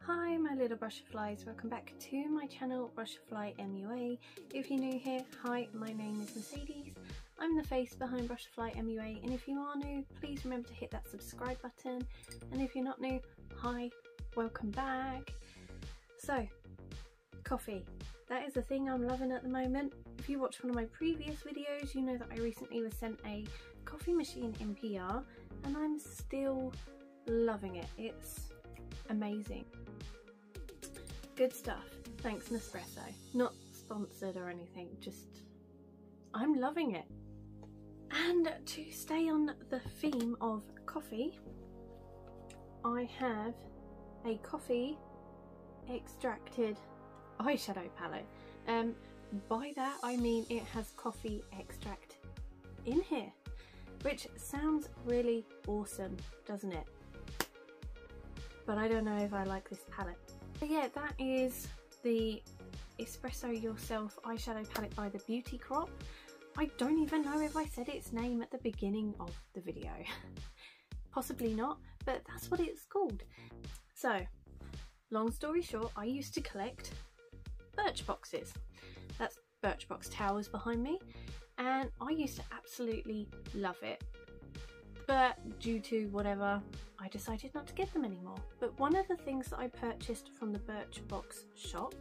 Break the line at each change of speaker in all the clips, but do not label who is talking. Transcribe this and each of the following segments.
Hi my little butterflies, welcome back to my channel Butterfly MUA. If you're new here, hi, my name is Mercedes. I'm the face behind Butterfly MUA, and if you are new, please remember to hit that subscribe button, and if you're not new, hi, welcome back. So, coffee, that is the thing I'm loving at the moment. If you watched one of my previous videos, you know that I recently was sent a coffee machine in PR, and I'm still loving it. It's amazing. Good stuff. Thanks Espresso. Not sponsored or anything, just I'm loving it. And to stay on the theme of coffee, I have a coffee extracted eyeshadow palette. By that I mean it has coffee extract in here, which sounds really awesome, doesn't it? But I don't know if I like this palette. So yeah, that is the Espresso Yourself eyeshadow palette by the Beauty Crop. I don't even know if I said its name at the beginning of the video. Possibly not, but that's what it's called. So, long story short, I used to collect Birchboxes. That's Birchbox towers behind me, and I used to absolutely love it. But due to whatever, I decided not to get them anymore. But one of the things that I purchased from the Birchbox shop,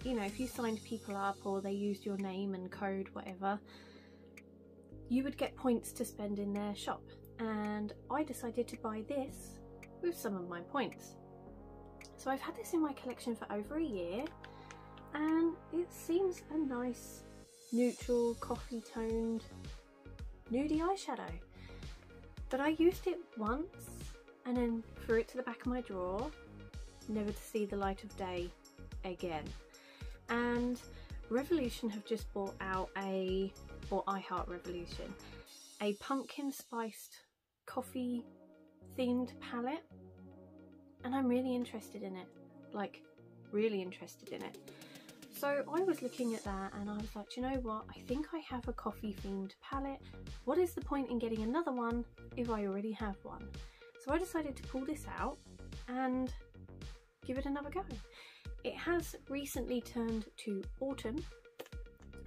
you know, if you signed people up or they used your name and code, whatever, you would get points to spend in their shop. And I decided to buy this with some of my points. So I've had this in my collection for over a year, and it seems a nice neutral coffee toned nudie eyeshadow. But I used it once and then threw it to the back of my drawer, never to see the light of day again. And Revolution have just brought out or I Heart Revolution, a pumpkin spiced coffee themed palette, and I'm really interested in it, like really interested in it. So I was looking at that and I was like, you know what, I think I have a coffee themed palette. What is the point in getting another one if I already have one? So I decided to pull this out and give it another go. It has recently turned to autumn.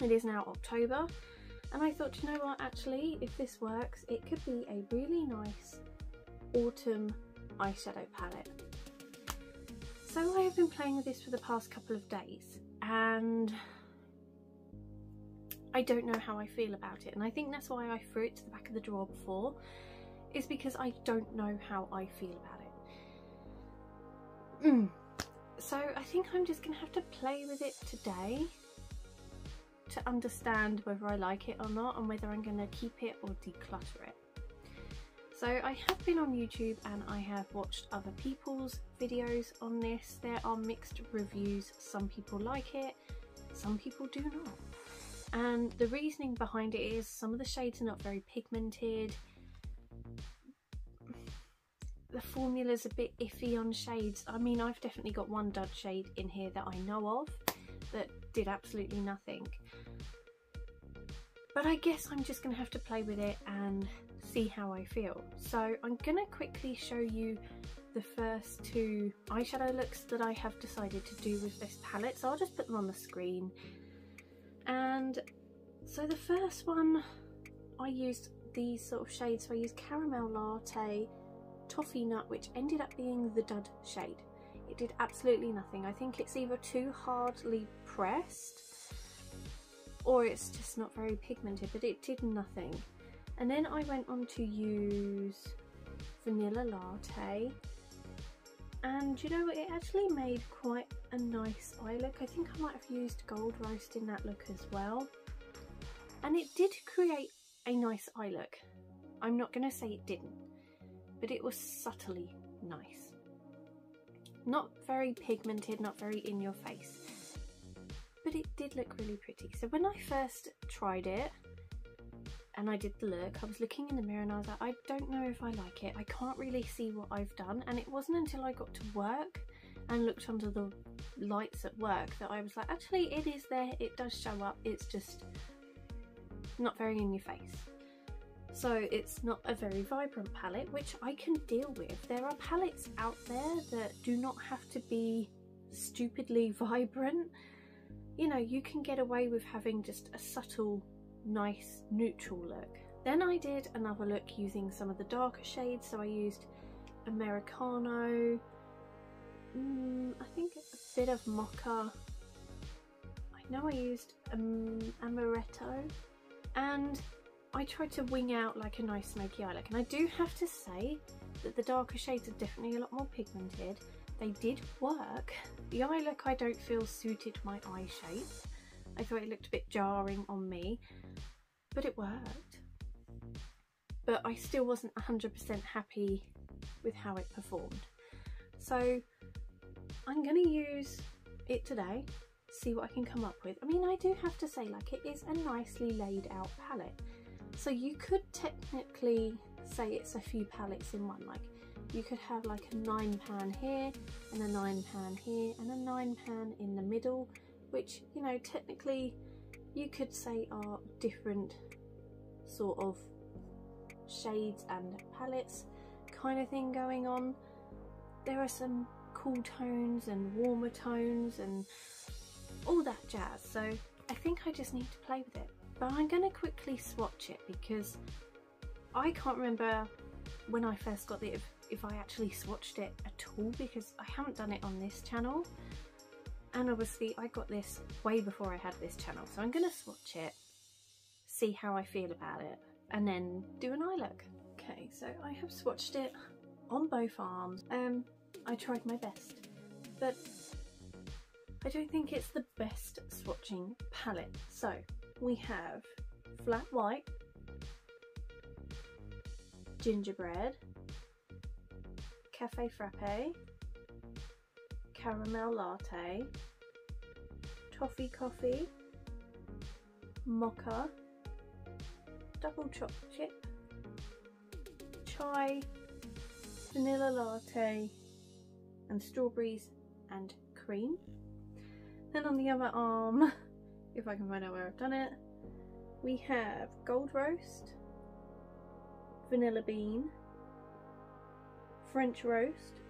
It is now October, and I thought, you know what, actually if this works, it could be a really nice autumn eyeshadow palette. So I have been playing with this for the past couple of days, and I don't know how I feel about it, and I think that's why I threw it to the back of the drawer before, is because I don't know how I feel about it. So I think I'm just gonna have to play with it today to understand whether I like it or not, and whether I'm gonna keep it or declutter it. So I have been on YouTube and I have watched other people's videos on this. There are mixed reviews. Some people like it, some people do not. And the reasoning behind it is some of the shades are not very pigmented. The formula's a bit iffy on shades. I mean, I've definitely got one dud shade in here that I know of that did absolutely nothing. But I guess I'm just going to have to play with it and see how I feel. So I'm going to quickly show you the first two eyeshadow looks that I have decided to do with this palette. So I'll just put them on the screen. And so the first one, I used these sort of shades. So I used Caramel Latte, Toffee Nut, which ended up being the dud shade. It did absolutely nothing. I think it's either too hardly pressed or it's just not very pigmented, but it did nothing. And then I went on to use Vanilla Latte, and you know what, it actually made quite a nice eye look. I think I might have used Gold Roast in that look as well, and it did create a nice eye look. I'm not going to say it didn't, but it was subtly nice. Not very pigmented, not very in your face, but it did look really pretty. So when I first tried it and I did the look, I was looking in the mirror and I was like, I don't know if I like it. I can't really see what I've done. And it wasn't until I got to work and looked under the lights at work that I was like, actually it is there, it does show up, it's just not very in your face. So it's not a very vibrant palette, which I can deal with. There are palettes out there that do not have to be stupidly vibrant. You know, you can get away with having just a subtle, nice, neutral look. Then I did another look using some of the darker shades. So I used Americano, I think a bit of Mocha. I know I used Amaretto, and I tried to wing out like a nice smoky eye look. And I do have to say that the darker shades are definitely a lot more pigmented. They did work. The eye look I don't feel suited my eye shape. I thought it looked a bit jarring on me, but it worked. But I still wasn't 100% happy with how it performed. So I'm going to use it today, see what I can come up with. I mean, I do have to say, like, it is a nicely laid out palette. So you could technically say it's a few palettes in one. Like, you could have like a 9-pan here and a 9-pan here and a 9-pan in the middle, which, you know, technically you could say are different sort of shades and palettes kind of thing going on. There are some cool tones and warmer tones and all that jazz, so I think I just need to play with it. But I'm going to quickly swatch it because I can't remember when I first got it if I actually swatched it at all, because I haven't done it on this channel, and obviously I got this way before I had this channel. So I'm going to swatch it, see how I feel about it, and then do an eye look. Okay, so I have swatched it on both arms. I tried my best, but I don't think it's the best swatching palette. So we have Flat White, Gingerbread, Cafe Frappe, Caramel Latte, Toffee Coffee, Mocha, Double Chocolate Chip, Chai, Vanilla Latte, and Strawberries and Cream. Then on the other arm, if I can find out where I've done it, we have Gold Roast, Vanilla Bean, French Roast,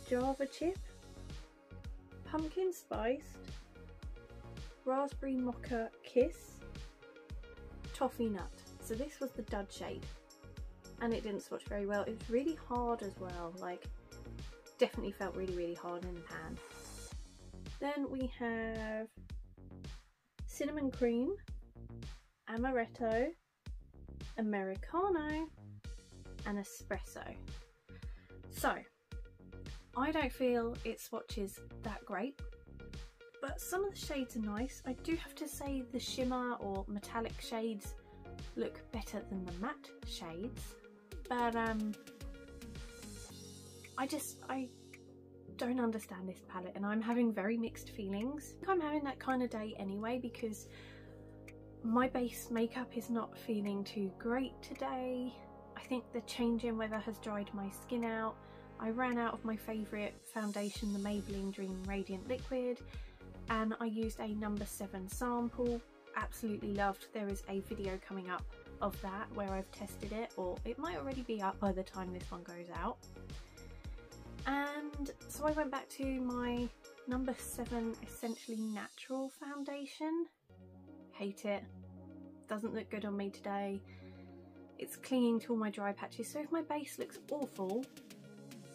Java Chip, Pumpkin Spiced, Raspberry Mocha Kiss, Toffee Nut. So this was the dud shade, and it didn't swatch very well. It was really hard as well, like definitely felt really hard in the pan. Then we have Cinnamon Cream, Amaretto, Americano, and Espresso. So I don't feel it swatches that great, but some of the shades are nice. I do have to say the shimmer or metallic shades look better than the matte shades, but I don't understand this palette, and I'm having very mixed feelings. I think I'm having that kind of day anyway, because my base makeup is not feeling too great today. I think the change in weather has dried my skin out. I ran out of my favourite foundation, the Maybelline Dream Radiant Liquid, and I used a number 7 sample. Absolutely loved. There is a video coming up of that where I've tested it, or it might already be up by the time this one goes out. And so I went back to my number 7 Essentially Natural foundation. Hate it. Doesn't look good on me today. It's clinging to all my dry patches, so if my base looks awful,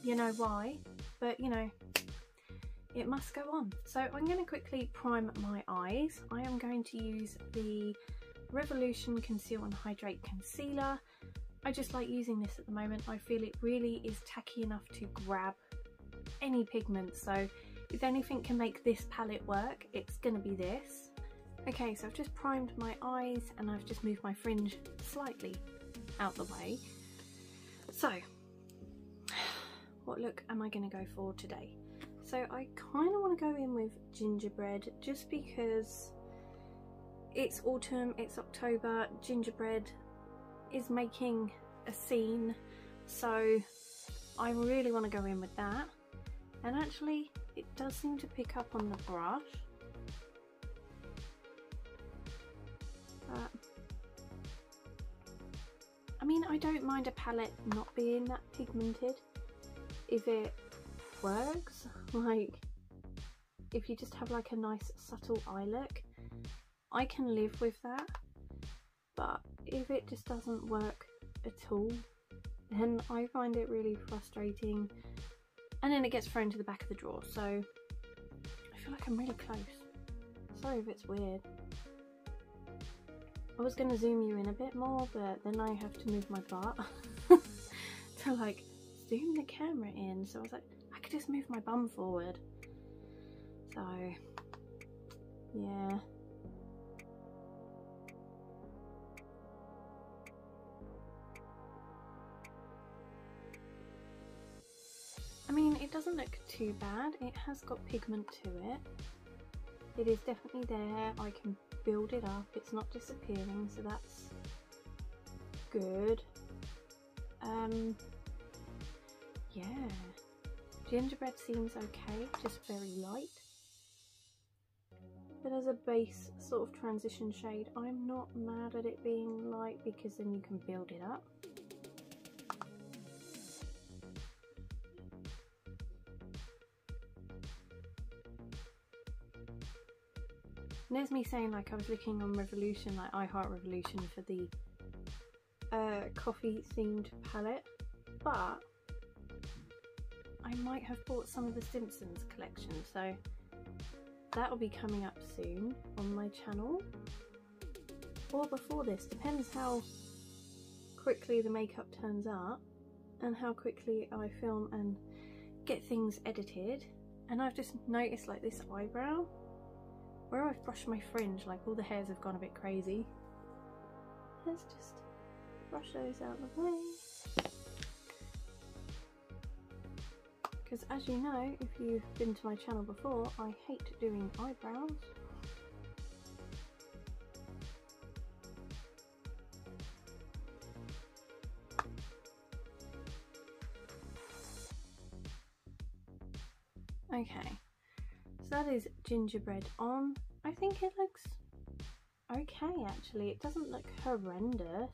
you know why, but you know, it must go on. So I'm going to quickly prime my eyes. I am going to use the Revolution Conceal and Hydrate Concealer. I just like using this at the moment. I feel it really is tacky enough to grab any pigment, so if anything can make this palette work, it's going to be this. Okay, so I've just primed my eyes and I've just moved my fringe slightly out the way. So what look am I going to go for today? So I kind of want to go in with Gingerbread, just because it's autumn, it's October, gingerbread is making a scene, so I really want to go in with that. And actually it does seem to pick up on the brush. mean, I don't mind a palette not being that pigmented if it works. Like, if you just have like a nice subtle eye look, I can live with that. But if it just doesn't work at all, then I find it really frustrating, and then it gets thrown to the back of the drawer. So I feel like I'm really close. Sorry if it's weird. I was going to zoom you in a bit more, but then I have to move my butt to like zoom the camera in. So I was like, I could just move my bum forward. So yeah. I mean, it doesn't look too bad. It has got pigment to it. It is definitely there. I can build it up. It's not disappearing, so that's good. Yeah. Gingerbread seems okay, just very light. But as a base sort of transition shade, I'm not mad at it being light because then you can build it up. And there's me saying like I was looking on Revolution, like I Heart Revolution, for the coffee themed palette, but I might have bought some of the Simpsons collection, so that will be coming up soon on my channel, or before this, depends how quickly the makeup turns up and how quickly I film and get things edited. And I've just noticed like this eyebrow, where I've brushed my fringe, like all the hairs have gone a bit crazy. Let's just brush those out of the way. Because as you know, if you've been to my channel before, I hate doing eyebrows. Okay, so that is gingerbread on. I think it looks okay actually. It doesn't look horrendous.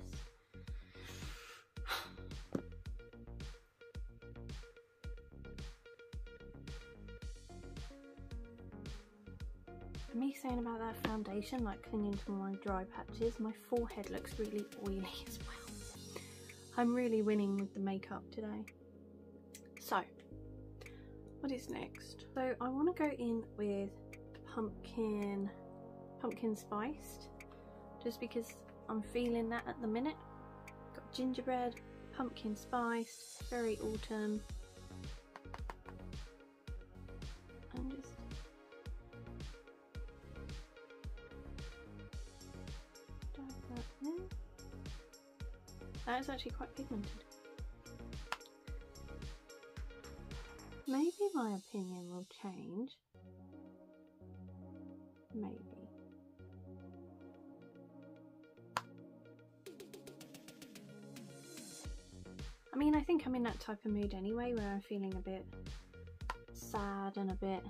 Me saying about that foundation like clinging to my dry patches, my forehead looks really oily as well. I'm really winning with the makeup today. So what is next? So I want to go in with pumpkin spiced, just because I'm feeling that at the minute. Got gingerbread, pumpkin spiced, very autumn. And just dab that in. That is actually quite pigmented. Maybe my opinion will change. Maybe. I mean, I think I'm in that type of mood anyway, where I'm feeling a bit sad and a bit,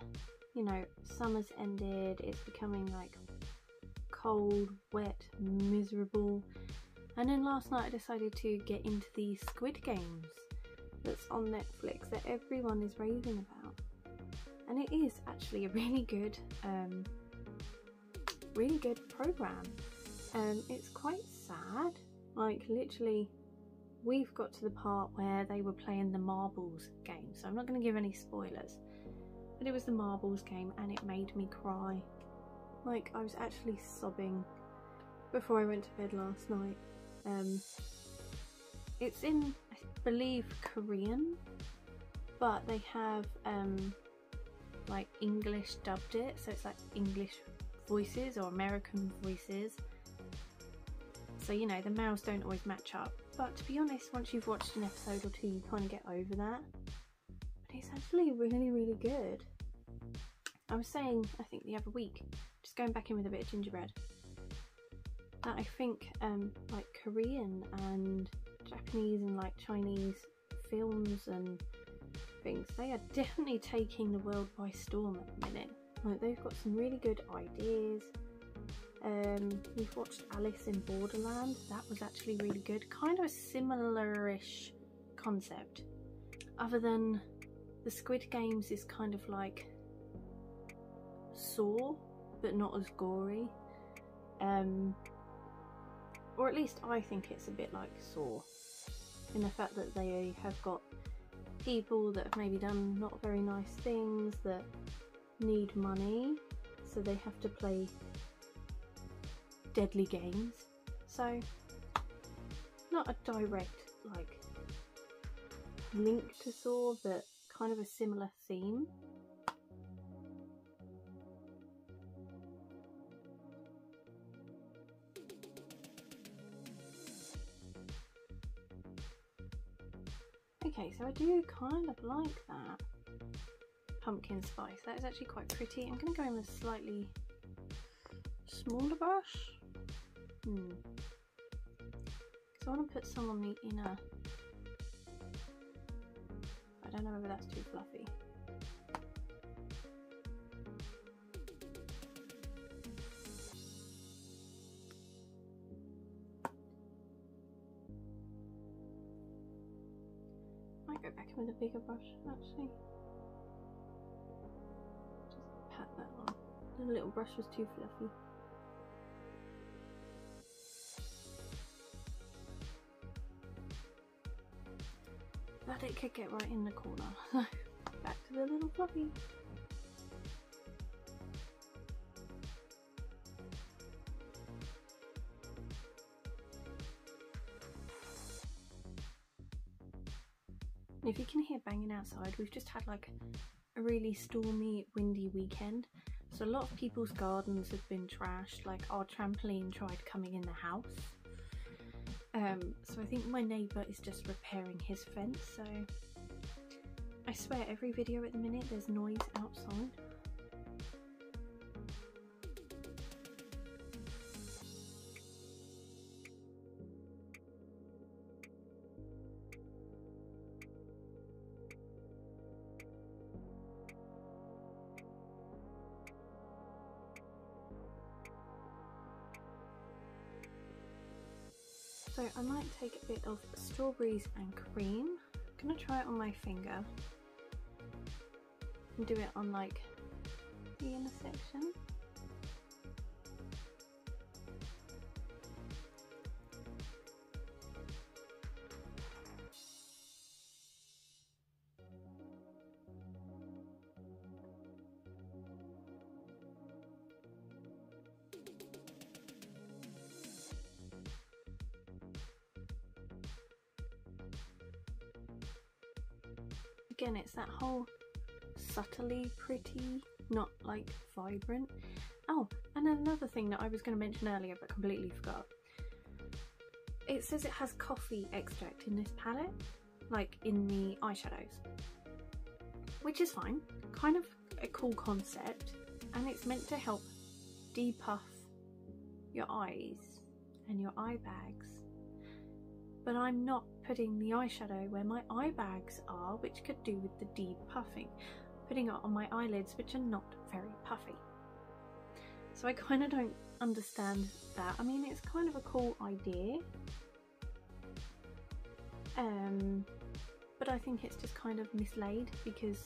you know, summer's ended, it's becoming like cold, wet, miserable. And then last night I decided to get into the Squid Games that's on Netflix that everyone is raving about, and it is actually a really good program. It's quite sad. Like literally, we've got to the part where they were playing the marbles game, so I'm not going to give any spoilers, but it was the marbles game and it made me cry. Like I was actually sobbing before I went to bed last night. It's in, I believe, Korean, but they have like English dubbed it, so it's like English voices or American voices, so you know the mouths don't always match up. But to be honest, once you've watched an episode or two, you kind of get over that. But it's actually really, really good. I was saying, I think the other week, just going back in with a bit of gingerbread, that I think like Korean and Japanese and like Chinese films and things, they are definitely taking the world by storm at the minute. Like they've got some really good ideas, We've watched Alice in Borderland. That was actually really good. Kind of a similar-ish concept. Other than the Squid Games is kind of like Saw, but not as gory. Or at least I think it's a bit like Saw, in the fact that they have got people that have maybe done not very nice things that need money, so they have to play deadly games. So not a direct like link to Saw, but kind of a similar theme. Okay, so I do kind of like that pumpkin spice. That is actually quite pretty. I'm going to go in with a slightly smaller brush. Because I want to put some on the inner. I don't know whether that's too fluffy. Might go back in with a bigger brush actually. Just pat that on. The little brush was too fluffy. But it could get right in the corner. Back to the little fluffy. And if you can hear banging outside, we've just had like a really stormy, windy weekend. So a lot of people's gardens have been trashed. Like our trampoline tried coming in the house. So I think my neighbour is just repairing his fence. So I swear every video at the minute there's noise outside. So I might take a bit of strawberries and cream. I'm going to try it on my finger and do it on like the inner section. Again, it's that whole subtly pretty, not like vibrant. Oh, and another thing that I was going to mention earlier but completely forgot. It says it has coffee extract in this palette, like in the eyeshadows, which is fine. Kind of a cool concept, and it's meant to help depuff your eyes and your eye bags. But I'm not putting the eyeshadow where my eye bags are, which could do with the depuffing. Putting it on my eyelids, which are not very puffy. So I kind of don't understand that. I mean, it's kind of a cool idea. But I think it's just kind of mislaid, because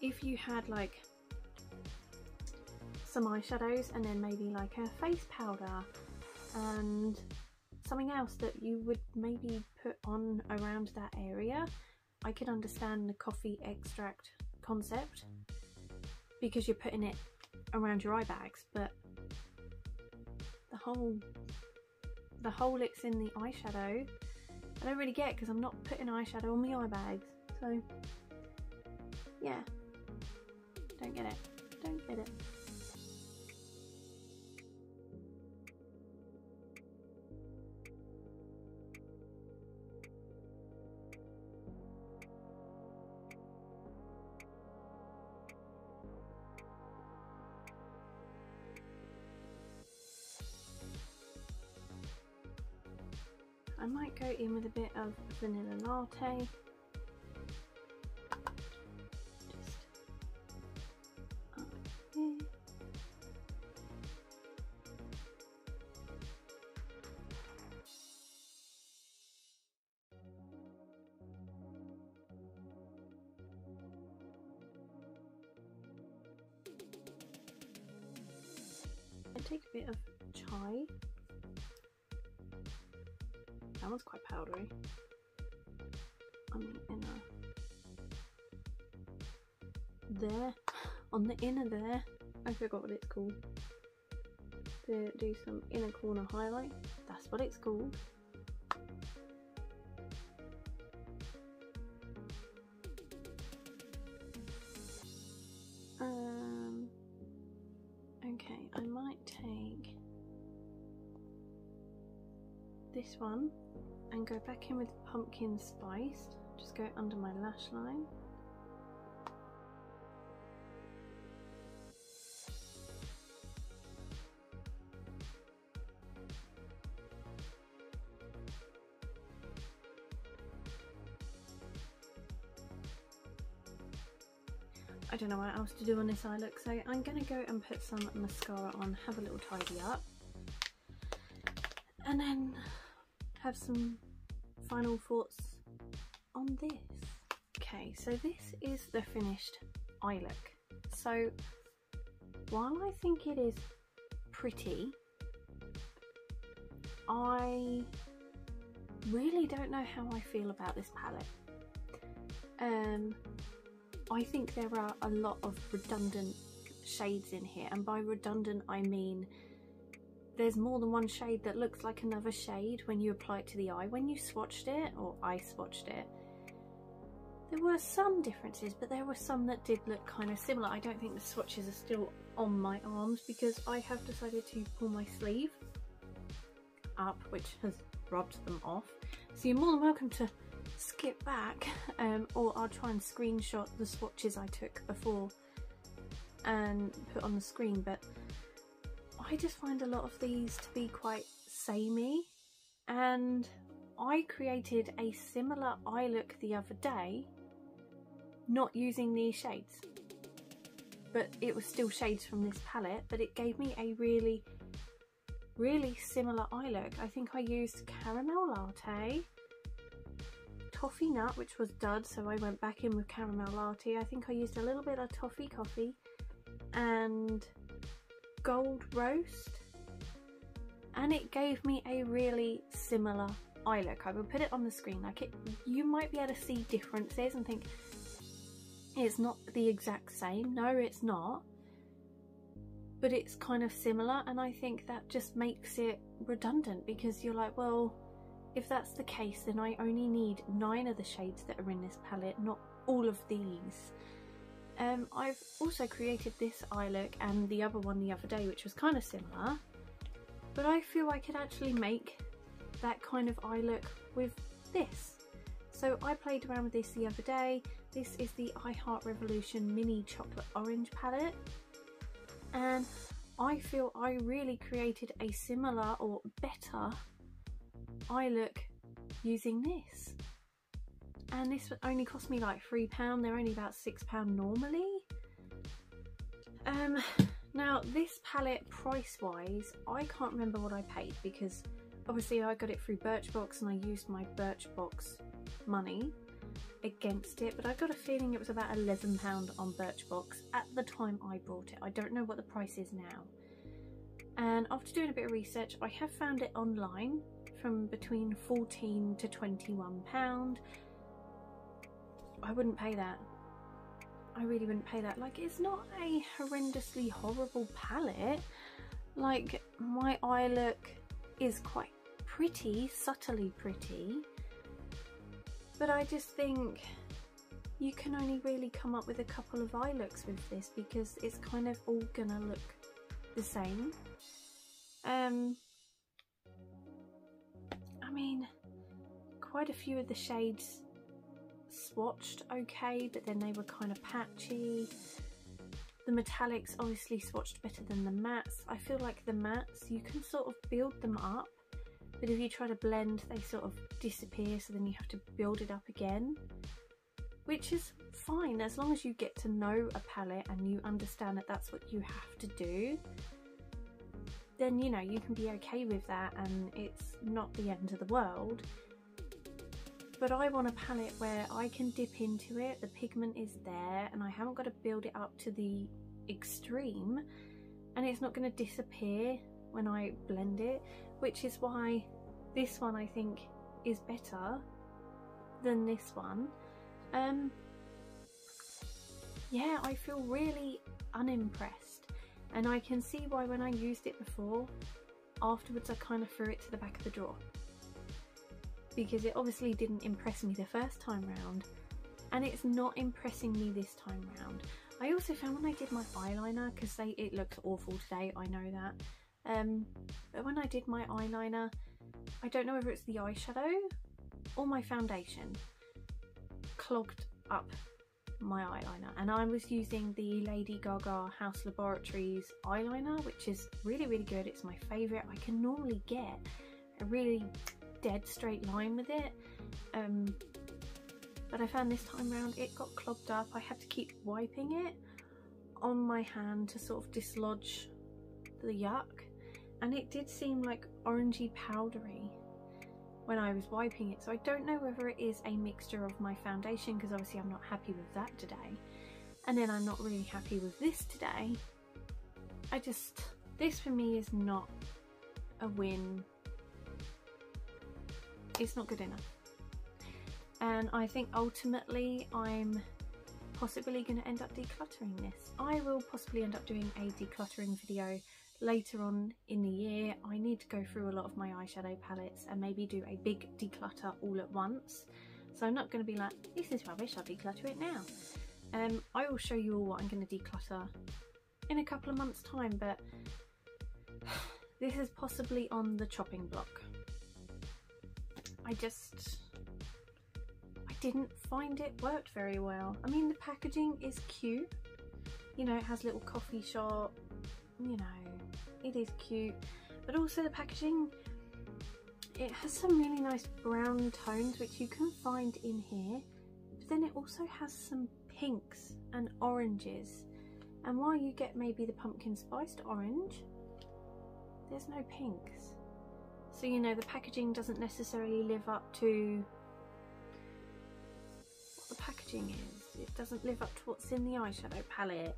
if you had like some eyeshadows and then maybe like a face powder and something else that you would maybe put on around that area, I could understand the coffee extract concept because you're putting it around your eye bags, but the whole it's in the eyeshadow, I don't really get, because I'm not putting eyeshadow on my eye bags. So yeah, don't get it, don't get it. I might go in with a bit of vanilla latte. Just up here. take a bit of chai. That one's quite powdery. On the inner there, on the inner there, I forgot what it's called. To do some inner corner highlight, that's what it's called. Okay, I might take this one and go back in with pumpkin spice. Just go under my lash line. I don't know what else to do on this eye look, so I'm going to go and put some mascara on, have a little tidy up, and then have some final thoughts on this. Okay, so this is the finished eye look. So while I think it is pretty, I really don't know how I feel about this palette. I think there are a lot of redundant shades in here, and by redundant I mean there's more than one shade that looks like another shade when you apply it to the eye. When you swatched it, or I swatched it, there were some differences, but there were some that did look kind of similar. I don't think the swatches are still on my arms because I have decided to pull my sleeve up, which has rubbed them off. So you're more than welcome to skip back, or I'll try and screenshot the swatches I took before and put on the screen, but I just find a lot of these to be quite samey, and I created a similar eye look the other day not using these shades, but it was still shades from this palette, but it gave me a really similar eye look. I think I used Caramel Latte, Toffee Nut, which was dud, so I went back in with Caramel Latte. I think I used a little bit of Toffee Coffee and Gold Roast, and it gave me a really similar eye look. I will put it on the screen. Like, it, you might be able to see differences and think it's not the exact same. No, it's not, but it's kind of similar, and I think that just makes it redundant, because you're like, well, if that's the case, then I only need 9 of the shades that are in this palette, not all of these. I've also created this eye look and the other one the other day, which was kind of similar, but I feel I could actually make that kind of eye look with this. So I played around with this the other day. This is the I Heart Revolution Mini Chocolate Orange palette, and I feel I really created a similar or better eye look using this, and this only cost me like £3. They're only about £6 normally. Now this palette, price wise, I can't remember what I paid, because obviously I got it through Birchbox and I used my Birchbox money against it, but I got a feeling it was about £11 on Birchbox at the time I bought it. I don't know what the price is now, and after doing a bit of research, I have found it online from between £14 to £21. I wouldn't pay that. I really wouldn't pay that. Like, it's not a horrendously horrible palette. Like, my eye look is quite pretty, subtly pretty, but I just think you can only really come up with a couple of eye looks with this, because it's kind of all gonna look the same. I mean, quite a few of the shades swatched okay, but then they were kind of patchy. The metallics obviously swatched better than the mattes. I feel like the mattes, you can sort of build them up, but if you try to blend, they sort of disappear, so then you have to build it up again, which is fine as long as you get to know a palette and you understand that that's what you have to do. Then, you know, you can be okay with that and it's not the end of the world. But I want a palette where I can dip into it, the pigment is there, and I haven't got to build it up to the extreme, and it's not going to disappear when I blend it, which is why this one I think is better than this one. Yeah, I feel really unimpressed, and I can see why when I used it before, afterwards I kind of threw it to the back of the drawer, because it obviously didn't impress me the first time round, and it's not impressing me this time round. I also found when I did my eyeliner, because it looks awful today, I know that, but when I did my eyeliner, I don't know whether it's the eyeshadow or my foundation clogged up my eyeliner, and I was using the Lady Gaga House Laboratories eyeliner, which is really, really good. It's my favourite. I can normally get a really dead straight line with it, but I found this time round it got clogged up. I had to keep wiping it on my hand to sort of dislodge the yuck, and it did seem like orangey powdery when I was wiping it, so I don't know whether it is a mixture of my foundation, because obviously I'm not happy with that today, and then I'm not really happy with this today. This for me is not a win. It's not good enough, and I think ultimately I'm possibly going to end up decluttering this. I will possibly end up doing a decluttering video later on in the year. I need to go through a lot of my eyeshadow palettes and maybe do a big declutter all at once. So I'm not going to be like, this is rubbish, I'll declutter it now. I will show you all what I'm going to declutter in a couple of months' time, but this is possibly on the chopping block. I didn't find it worked very well. I mean, the packaging is cute, you know, it has a little coffee shop, you know, it is cute, but also the packaging, it has some really nice brown tones which you can find in here, but then it also has some pinks and oranges, and while you get maybe the pumpkin spiced orange, there's no pinks. So, you know, the packaging doesn't necessarily live up to what the packaging is. It doesn't live up to what's in the eyeshadow palette.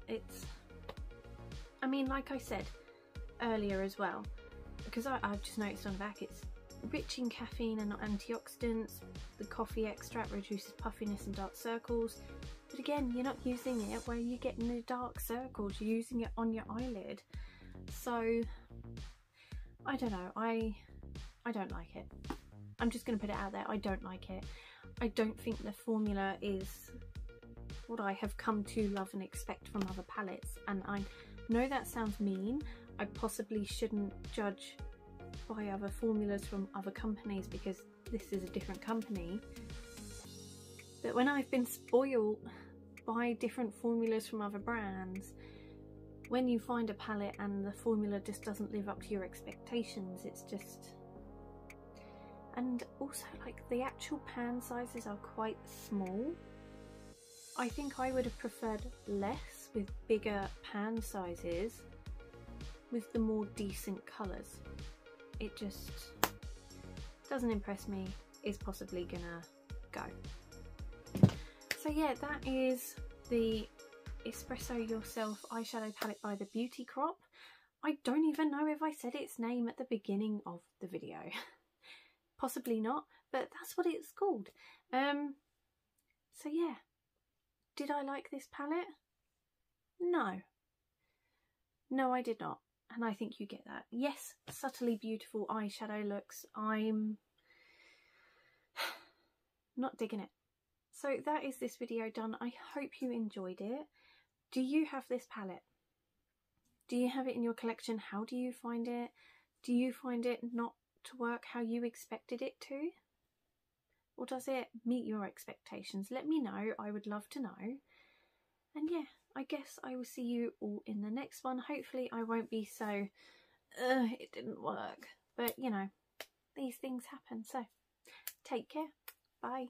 I mean, like I said earlier as well, because I've just noticed on the back it's rich in caffeine and antioxidants. The coffee extract reduces puffiness and dark circles. But again, you're not using it where you're getting the dark circles, you're using it on your eyelid. So, I don't know, I don't like it. I'm just going to put it out there, I don't like it. I don't think the formula is what I have come to love and expect from other palettes, and I know that sounds mean. I possibly shouldn't judge by other formulas from other companies because this is a different company, but when I've been spoiled by different formulas from other brands, when you find a palette and the formula just doesn't live up to your expectations, it's just... And also, like, the actual pan sizes are quite small. I think I would have preferred less with bigger pan sizes with the more decent colours. It just doesn't impress me. It's possibly gonna go. So yeah, that is the Espresso Yourself eyeshadow palette by the Beauty Crop. I don't even know if I said its name at the beginning of the video. Possibly not, but that's what it's called. So yeah, did I like this palette? No. No, I did not. And I think you get that. Yes, subtly beautiful eyeshadow looks. I'm not digging it. So that is this video done. I hope you enjoyed it. Do you have this palette? Do you have it in your collection? How do you find it? Do you find it not to work how you expected it to? Or does it meet your expectations? Let me know. I would love to know. And yeah, I guess I will see you all in the next one. Hopefully I won't be so, it didn't work. But, you know, these things happen. So, take care. Bye.